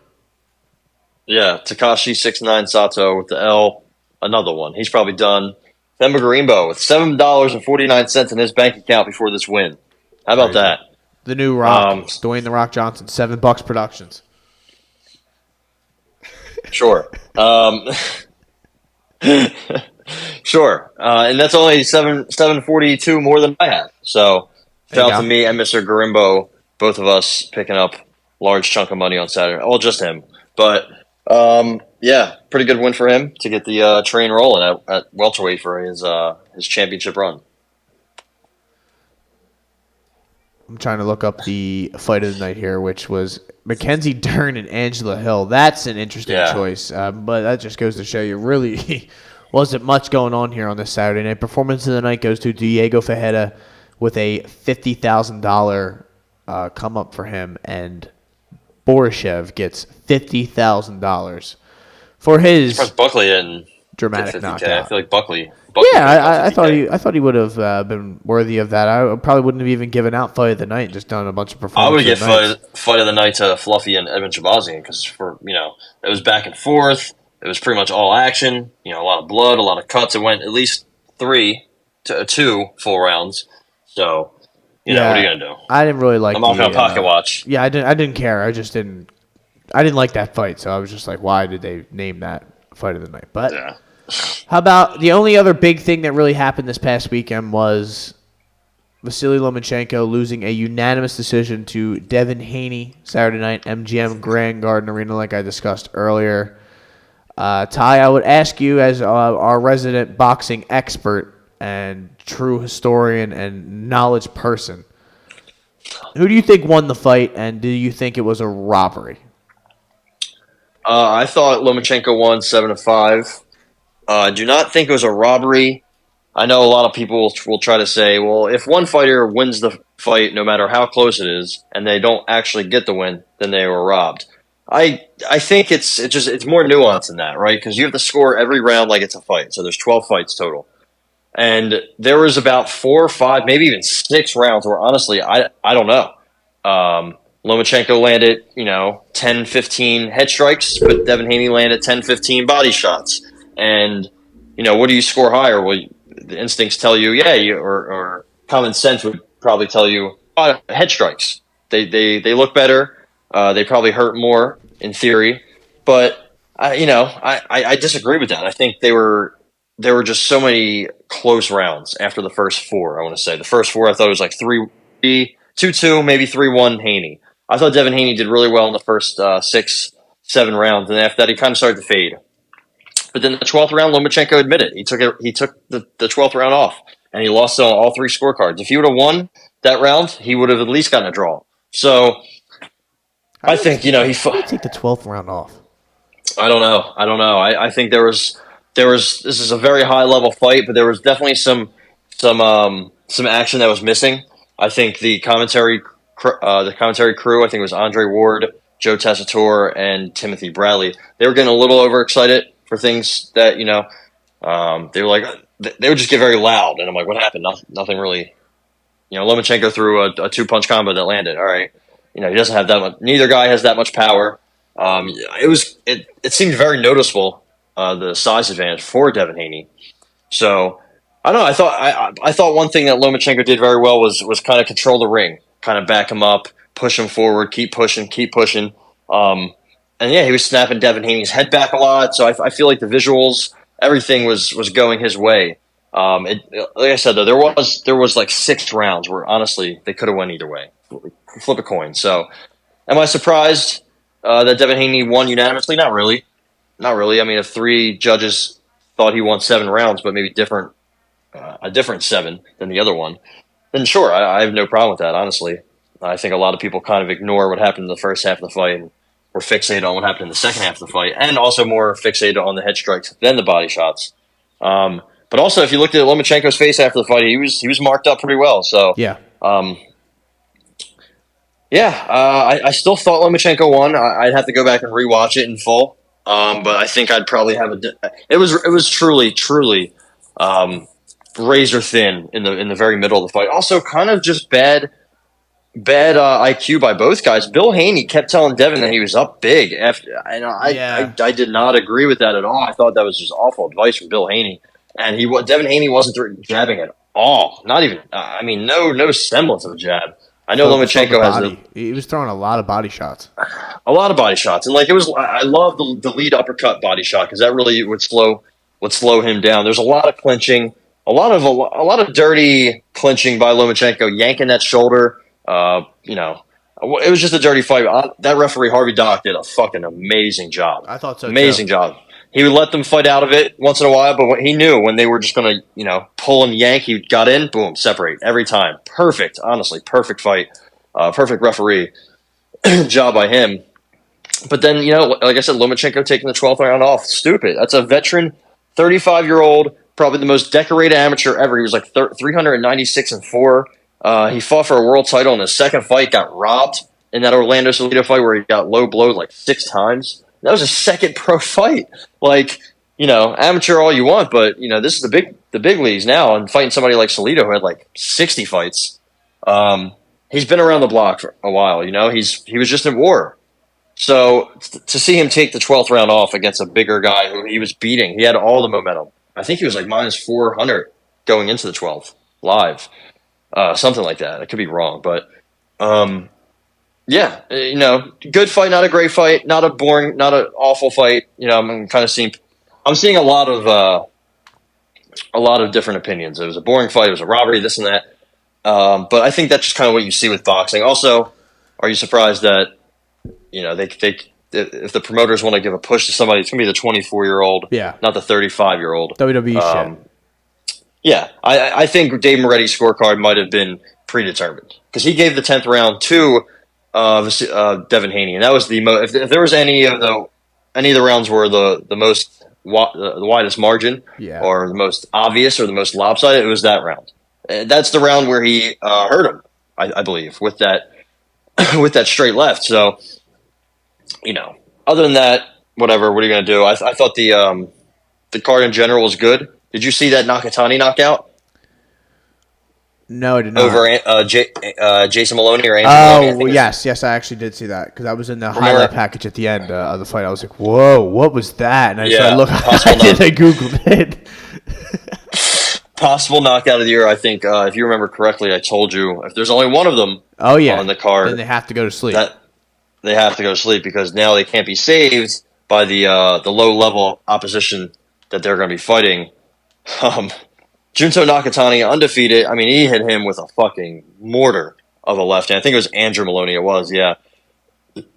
C: Yeah, Takashi 6'9", Sato with the L, another one. He's probably done. Themba Gorimbo with $7.49 in his bank account before this win. How about that?
B: The new Rock, Dwayne "The Rock" Johnson, $7 Productions.
C: Sure. Sure. And that's only $7.42 more than I have. So shout out to me and Mr. Gorimbo, both of us picking up large chunk of money on Saturday. Well, just him. But yeah, pretty good win for him to get the train rolling at welterweight for his championship run.
B: I'm trying to look up the fight of the night here, which was Mackenzie Dern and Angela Hill. That's an interesting choice, but that just goes to show you really wasn't much going on here on this Saturday night. Performance of the night goes to Diego Ferreira with a $50,000 come up for him, and Borishev gets $50,000 for his
C: Buckley and
B: dramatic knockout.
C: I feel like Buckley.
B: Yeah, I thought he would have been worthy of that. I probably wouldn't have even given out fight of the night and just done a bunch of performances.
C: I would get fight of the night to Fluffy and Edmund Shabazian because it was back and forth. It was pretty much all action. A lot of blood, a lot of cuts. It went at least 3 to 2 full rounds. So what are you gonna do?
B: I didn't really like.
C: I'm not gonna pocket watch.
B: Yeah, I didn't care. I just didn't. I didn't like that fight, so I was just like, why did they name that fight of the night? But. Yeah. How about the only other big thing that really happened this past weekend was Vasily Lomachenko losing a unanimous decision to Devin Haney Saturday night, MGM Grand Garden Arena, like I discussed earlier. Ty, I would ask you as our resident boxing expert and true historian and knowledge person, who do you think won the fight, and do you think it was a robbery?
C: I thought Lomachenko won 7-5. I do not think it was a robbery. I know a lot of people will try to say, well, if one fighter wins the fight, no matter how close it is, and they don't actually get the win, then they were robbed. I think it's more nuanced than that, right? Because you have to score every round like it's a fight. So there's 12 fights total. And there was about 4 or 5, maybe even 6 rounds where honestly, I don't know. Lomachenko landed, 10, 15 head strikes, but Devin Haney landed 10, 15 body shots. And, what do you score higher? Well, the instincts tell you, or common sense would probably tell you, head strikes. They look better. They probably hurt more in theory. But, I disagree with that. I think they were there were just so many close rounds after the first four. I want to say the first four, I thought it was like 3-2, 2, maybe 3-1 Haney. I thought Devin Haney did really well in the first 6, 7 rounds, and after that he kind of started to fade. But then the 12th round, Lomachenko admitted he took the 12th round off, and he lost on all 3 scorecards. If he would have won that round, he would have at least gotten a draw. So I think he.
B: How did he take the 12th round off?
C: I don't know. I think there was. This is a very high level fight, but there was definitely some action that was missing. I think the commentary crew. I think it was Andre Ward, Joe Tessitore, and Timothy Bradley. They were getting a little overexcited for things that they were like they would just get very loud, and I'm like, what happened? Nothing really. Lomachenko threw a 2-punch combo that landed. All right, he doesn't have that much. Neither guy has that much power. It seemed very noticeable the size advantage for Devin Haney. So I don't know. I thought one thing that Lomachenko did very well was kind of control the ring, kind of back him up, push him forward, keep pushing. And yeah, he was snapping Devin Haney's head back a lot. So I feel like the visuals, everything was going his way. Like I said, though, there was like 6 rounds where honestly they could have went either way. Flip a coin. So am I surprised that Devin Haney won unanimously? Not really. I mean, if 3 judges thought he won 7 rounds, but maybe a different 7 than the other one, then sure, I have no problem with that, honestly. I think a lot of people kind of ignore what happened in the first half of the fight and were fixated on what happened in the second half of the fight, and also more fixated on the head strikes than the body shots. But also, if you looked at Lomachenko's face after the fight, he was marked up pretty well. So
B: yeah.
C: I still thought Lomachenko won. I'd have to go back and rewatch it in full. But I think I'd probably have it was truly razor thin in the very middle of the fight. Also, kind of just bad IQ by both guys. Bill Haney kept telling Devin that he was up big. I did not agree with that at all. I thought that was just awful advice from Bill Haney. And Devin Haney wasn't jabbing at all. Not even. No semblance of a jab. I know Lomachenko has.
B: He was throwing a lot of body shots.
C: A lot of body shots, and it was. I love the lead uppercut body shot because that really would slow him down. There's a lot of clinching, a lot of dirty clinching by Lomachenko, yanking that shoulder. It was just a dirty fight. That referee Harvey Dock did a fucking amazing job.
B: I thought so.
C: Amazing job. He would let them fight out of it once in a while, but he knew when they were just going to, pull and yank, he got in, boom, separate every time. Perfect, honestly, perfect fight. Perfect referee job by him. But then, like I said, Lomachenko taking the 12th round off, stupid. That's a veteran, 35-year-old, probably the most decorated amateur ever. He was like 396-4. He fought for a world title in his second fight, got robbed in that Orlando Salido fight where he got low blowed like 6 times. That was his second pro fight. Amateur all you want, but this is the big leagues now, and fighting somebody like Salido who had like 60 fights. He's been around the block for a while. He was just in war. So to see him take the 12th round off against a bigger guy who he was beating, he had all the momentum. I think he was like minus 400 going into the 12th live, something like that. I could be wrong, but. Yeah, good fight, not a great fight, not a boring, not an awful fight. I'm seeing a lot of different opinions. It was a boring fight, it was a robbery, this and that. But I think that's just kind of what you see with boxing. Also, are you surprised that if the promoters want to give a push to somebody, it's going to be the 24-year-old, not the 35-year-old
B: WWE shit.
C: Yeah, I think Dave Moretti's scorecard might have been predetermined because he gave the 10th round to. Devin Haney, and that was the most. If there was any of the rounds were the most the widest margin, or the most obvious or the most lopsided, it was that round. That's the round where he hurt him, I believe, with that with that straight left. So, other than that, whatever. What are you going to do? I thought the card in general was good. Did you see that Nakatani knockout?
B: No, I did not.
C: Over Jason Maloney or Andrew Maloney?
B: Oh, yes, I actually did see that because I was in the highlight package at the end of the fight. I was like, "Whoa, what was that?" And I I googled it.
C: Possible knockout of the year. I think if you remember correctly, I told you if there's only one of them on the card,
B: then they have to go to sleep.
C: They have to go to sleep because now they can't be saved by the low level opposition that they're going to be fighting Junto Nakatani, undefeated. I mean, he hit him with a fucking mortar of a left hand. I think it was Andrew Maloney. It was, yeah.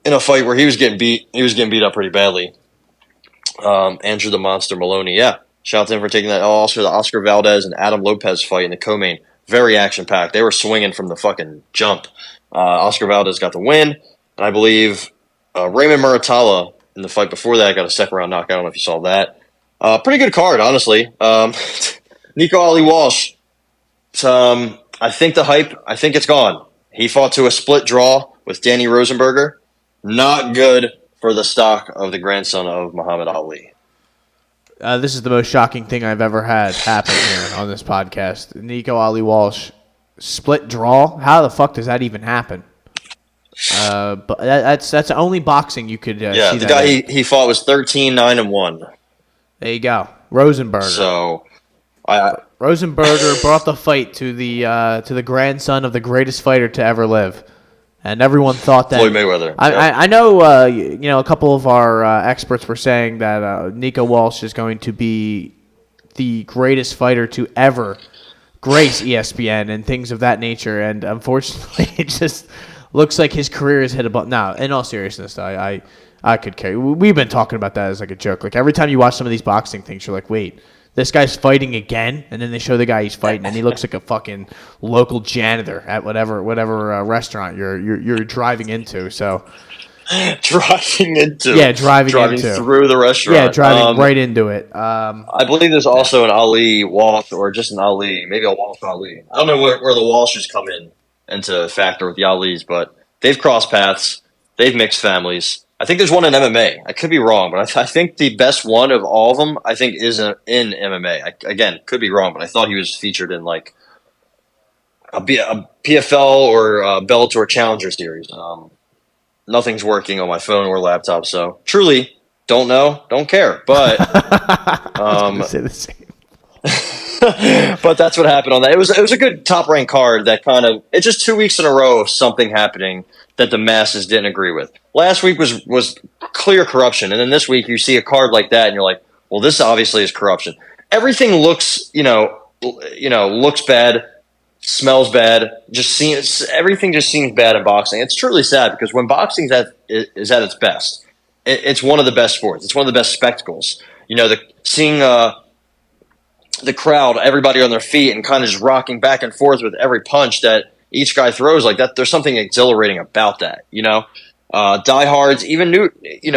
C: In a fight where he was getting beat up pretty badly. Andrew the Monster Maloney, yeah. Shout out to him for taking that. Also, the Oscar Valdez and Adam Lopez fight in the co-main. Very action-packed. They were swinging from the fucking jump. Oscar Valdez got the win. And I believe Raymond Muratalla in the fight before that got a second-round knockout. I don't know if you saw that. Pretty good card, honestly. Nico Ali Walsh. I think the hype, I think it's gone. He fought to a split draw with Danny Rosenberger. Not good for the stock of the grandson of Muhammad Ali.
B: This is the most shocking thing I've ever had happen here on this podcast. Nico Ali Walsh, split draw? How the fuck does that even happen? But that's the only boxing you could see
C: the
B: that
C: guy
B: in.
C: he fought was 13-9-1.
B: There you go. Rosenberger.
C: So,
B: Rosenberger brought the fight to the grandson of the greatest fighter to ever live. And everyone thought that
C: Floyd Mayweather.
B: I know a couple of our experts were saying that Nico Walsh is going to be the greatest fighter to ever grace ESPN and things of that nature. And unfortunately, it just looks like his career has hit a button. Now, in all seriousness, though, I could care. We've been talking about that as like a joke. Like every time you watch some of these boxing things, you're like, wait. This guy's fighting again, and then they show the guy he's fighting, and he looks like a fucking local janitor at whatever restaurant you're driving into. So
C: driving into through the restaurant.
B: Yeah, driving right into it.
C: I believe there's also an Ali Walsh, or just an Ali, maybe a Walsh Ali. I don't know where the Walshes come into factor with the Alis, but they've crossed paths. They've mixed families. I think there's one in MMA. I could be wrong, but I think the best one of all of them, I think, is in MMA. Again, could be wrong, but I thought he was featured in like a PFL or a Bellator Challenger series. Nothing's working on my phone or laptop, so truly don't know, don't care. But
B: I was going to say the same.
C: But that's what happened on that. It was a good top ranked card that kind of it's just 2 weeks in a row of something happening that the masses didn't agree with. Last week was clear corruption, and then this week you see a card like that, and you're like, well, this obviously is corruption. Everything looks, looks bad, smells bad, everything just seems bad in boxing. It's truly sad because when boxing is at its best, it's one of the best sports. It's one of the best spectacles. Seeing the crowd, everybody on their feet, and kind of just rocking back and forth with every punch that each guy throws like that. There's something exhilarating about that, diehards, even new,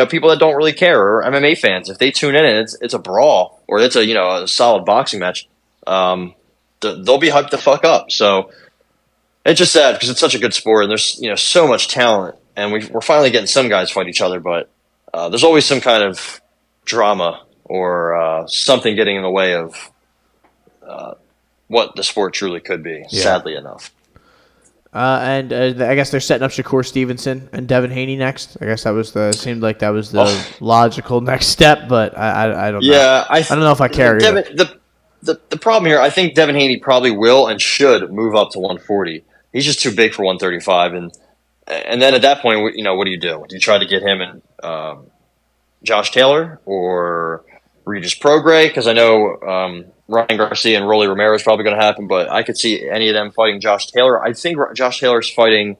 C: people that don't really care, or MMA fans, if they tune in and it's a brawl or it's a solid boxing match, they'll be hyped the fuck up. So it's just sad because it's such a good sport and there's so much talent, and we're finally getting some guys fight each other, but there's always some kind of drama or something getting in the way of what the sport truly could be. Yeah. Sadly enough.
B: And I guess they're setting up Shakur Stevenson and Devin Haney next. I guess seemed like that was the logical next step, but I don't know.
C: Yeah,
B: I don't know if I care.
C: The problem here, I think Devin Haney probably will and should move up to 140. He's just too big for 135, and then at that point, what do you do? Do you try to get him and Josh Taylor or Regis Prograis? Because I know Ryan Garcia and Rolly Romero is probably going to happen, but I could see any of them fighting Josh Taylor. I think Josh Taylor's fighting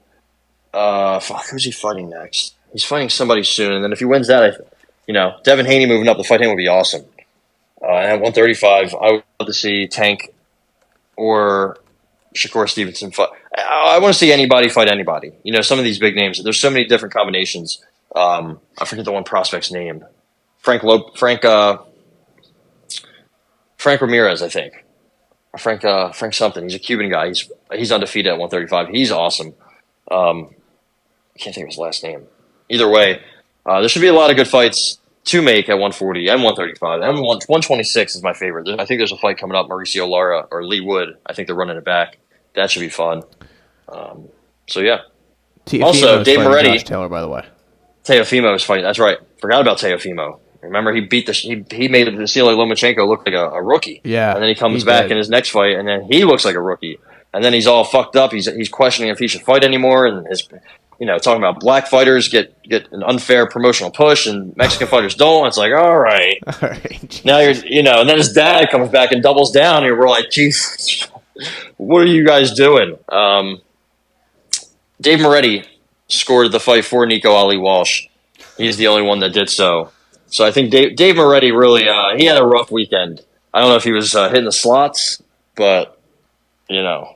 C: who's he fighting next? He's fighting somebody soon, and then if he wins that, Devin Haney moving up to fight him would be awesome. And at 135, I would love to see Tank or Shakur Stevenson fight. I want to see anybody fight anybody. Some of these big names. There's so many different combinations. I forget the one prospect's name. Frank Ramirez, I think. Or Frank something. He's a Cuban guy. He's undefeated at 135. He's awesome. I can't think of his last name. Either way, there should be a lot of good fights to make at 140 and 135. And 126 is my favorite. I think there's a fight coming up, Mauricio Lara or Lee Wood. I think they're running it back. That should be fun. So, yeah. Also, Dave Moretti.
B: Josh Taylor, by the way.
C: Teofimo is fighting. That's right. Forgot about Teofimo. Remember, he made Vasily Lomachenko look like a rookie.
B: Yeah.
C: And then he comes back in his next fight, and then he looks like a rookie. And then he's all fucked up. He's questioning if he should fight anymore, and talking about black fighters get an unfair promotional push and Mexican fighters don't. It's like, all right.
B: All right.
C: Now and then his dad comes back and doubles down, and we're like, Jesus, what are you guys doing? Dave Moretti scored the fight for Nico Ali Walsh. He's the only one that did so. So I think Dave Moretti really he had a rough weekend. I don't know if he was hitting the slots, but
B: I'm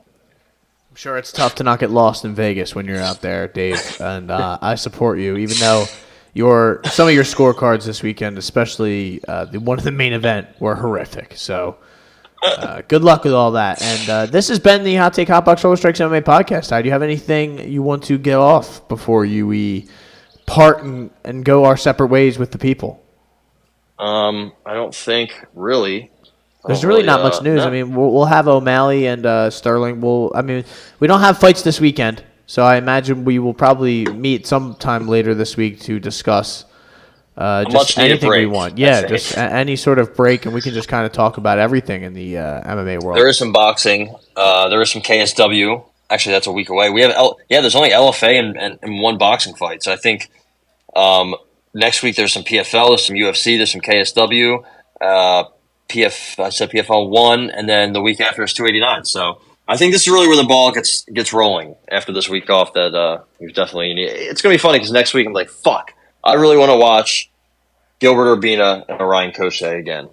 B: sure it's tough to not get lost in Vegas when you're out there, Dave, and I support you, even though some of your scorecards this weekend, especially the one of the main event, were horrific. So good luck with all that. And this has been the Hot Take Hot Box Shoulder Strikes MMA podcast. Do you have anything you want to get off before we part and go our separate ways with the people?
C: I don't think really.
B: There's really not much news.
C: No.
B: I mean, we'll have O'Malley and Sterling. We don't have fights this weekend, so I imagine we will probably meet sometime later this week to discuss just anything we want. Yeah, just any sort of break, and we can just kind of talk about everything in the MMA world.
C: There is some boxing. There is some KSW. Actually, that's a week away. We have there's only LFA and one boxing fight. So I think next week there's some PFL, there's some UFC, there's some KSW. I said PFL 1, and then the week after is 289. So I think this is really where the ball gets rolling after this week off. That we've definitely need. It's gonna be funny because next week I'm like, fuck, I really want to watch Gilbert Urbina and Ryan Koshe again.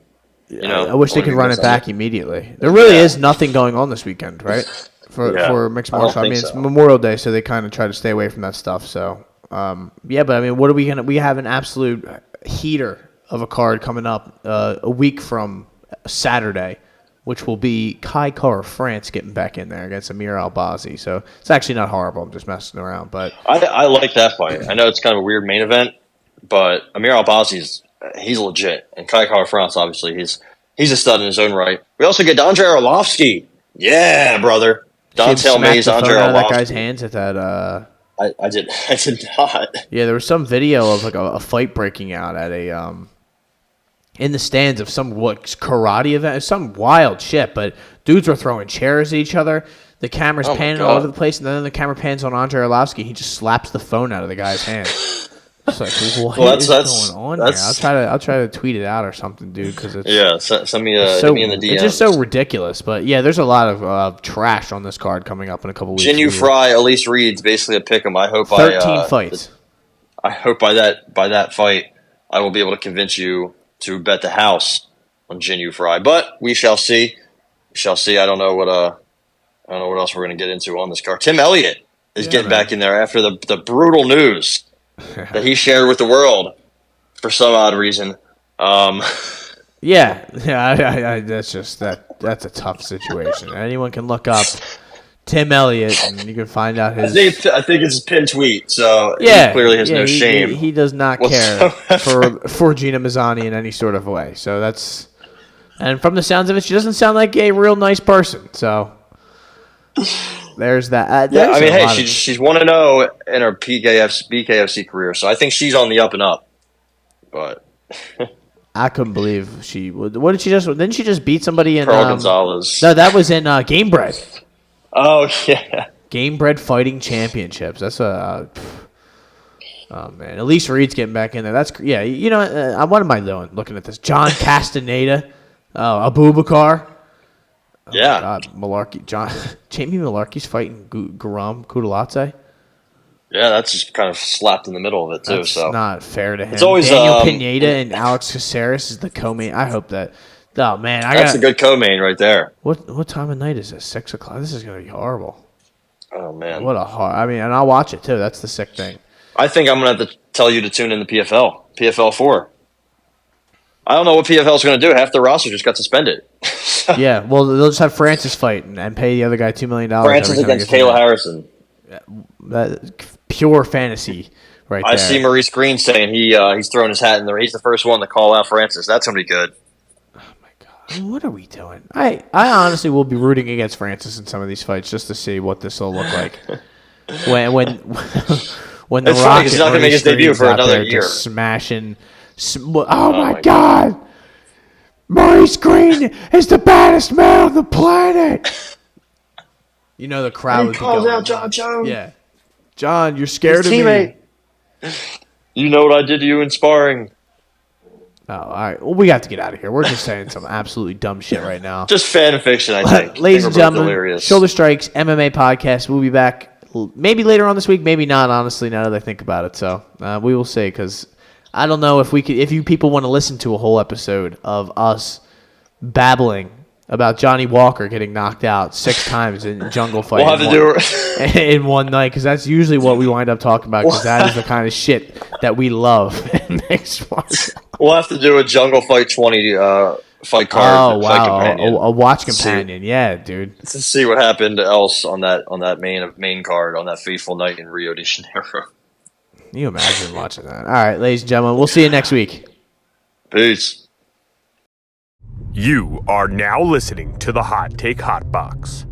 B: I wish they could run it back immediately. There really is nothing going on this weekend, right? For mixed martial. It's Memorial Day, so they kind of try to stay away from that stuff. So but I mean, what are we gonna? We have an absolute heater of a card coming up a week from Saturday, which will be Kai Kara France getting back in there against Amir Albazi. So it's actually not horrible. I'm just messing around, but
C: I like that fight. I know it's kind of a weird main event, but Amir Albazi's he's legit, and Kai Kara France obviously he's a stud in his own right. We also get Andre Arlovsky. Yeah, brother. Dontel Mays, Andre Arlovsky.
B: That guy's hands at that.
C: I did not.
B: Yeah, there was some video of like a fight breaking out at a in the stands of some karate event, some wild shit. But dudes were throwing chairs at each other. The camera's panning all over the place, and then the camera pans on Andre Arlovsky. He just slaps the phone out of the guy's hand. It's like, what is going on here? I'll try to tweet it out or something, dude. Because it's
C: send me in the DM.
B: It's just so ridiculous. But yeah, there's a lot of trash on this card coming up in a couple weeks.
C: Jinyu Fry, Elise Reed's basically a pick 'em. I hope
B: 13 fights.
C: I hope by that fight, I will be able to convince you to bet the house on Jinyu Fry. But we shall see. I don't know what else we're going to get into on this card. Tim Elliott is getting back in there after the brutal news that he shared with the world for some odd reason.
B: Yeah, that's just that's a tough situation. Anyone can look up Tim Elliott and you can find out his.
C: I think it's his pin tweet, so he clearly has no shame.
B: He does not care for Gina Mazzani in any sort of way. So that's, and from the sounds of it, she doesn't sound like a real nice person. So there's that.
C: She's 1-0 in her BKFC career, so I think she's on the up and up. But
B: I couldn't believe she would. What did she just? Didn't she just beat somebody in?
C: Pearl Gonzalez.
B: No, that was in Game Bred.
C: Oh yeah,
B: Game Bred Fighting Championships. That's a. Oh man, Elise Reed's getting back in there. That's what am I doing? Looking at this, John Castaneda, Abubakar. Oh
C: yeah,
B: God, Malarkey, Jamie Malarkey's fighting Guram Kudalatse.
C: Yeah, that's just kind of slapped in the middle of it too.
B: That's
C: so
B: not fair to him.
C: It's always
B: Daniel Pineda and Alex Caceres is the co-main. I hope that. Oh man,
C: that's a good co-main right there.
B: What time of night is this? 6 o'clock. This is gonna be horrible.
C: Oh man,
B: what a hard. I mean, and I'll watch it too. That's the sick thing.
C: I think I'm gonna have to tell you to tune in the PFL 4. I don't know what PFL is going to do. Half the roster just got suspended.
B: Yeah, well, they'll just have Francis fight and pay the other guy $2 million.
C: Francis against Kayla Harrison.
B: That pure fantasy right there.
C: I see Maurice Green saying he's throwing his hat in there. He's the first one to call out Francis. That's going to be good.
B: Oh, my God. What are we doing? I honestly will be rooting against Francis in some of these fights just to see what this will look like. when the Rock
C: he's not going to make his debut for another year.
B: Smashing. Oh, my God. Maurice Green is the baddest man on the planet. You know the crowd would be going.
C: Calls out John Jones.
B: Yeah. John, you're scared of me.
C: You know what I did to you in sparring.
B: Oh, all right. Well, we got to get out of here. We're just saying some absolutely dumb shit right now.
C: Just fan fiction, I think.
B: Ladies and gentlemen, Shoulder Strikes MMA podcast. We'll be back maybe later on this week, maybe not, honestly, now that I think about it. So we will see, because I don't know if you people want to listen to a whole episode of us babbling about Johnny Walker getting knocked out 6 times in jungle fight
C: we'll have to do it
B: in one night, because that's usually what we wind up talking about, because that is the kind of shit that we love in mixed martial arts.
C: We'll have to do a Jungle Fight 20 fight card.
B: Oh, wow. A watch companion. Yeah, dude.
C: To see what happened else on that main card on that fateful night in Rio de Janeiro.
B: Can you imagine watching that? All right, ladies and gentlemen, we'll see you next week.
C: Peace.
A: You are now listening to the Hot Take Hot Box.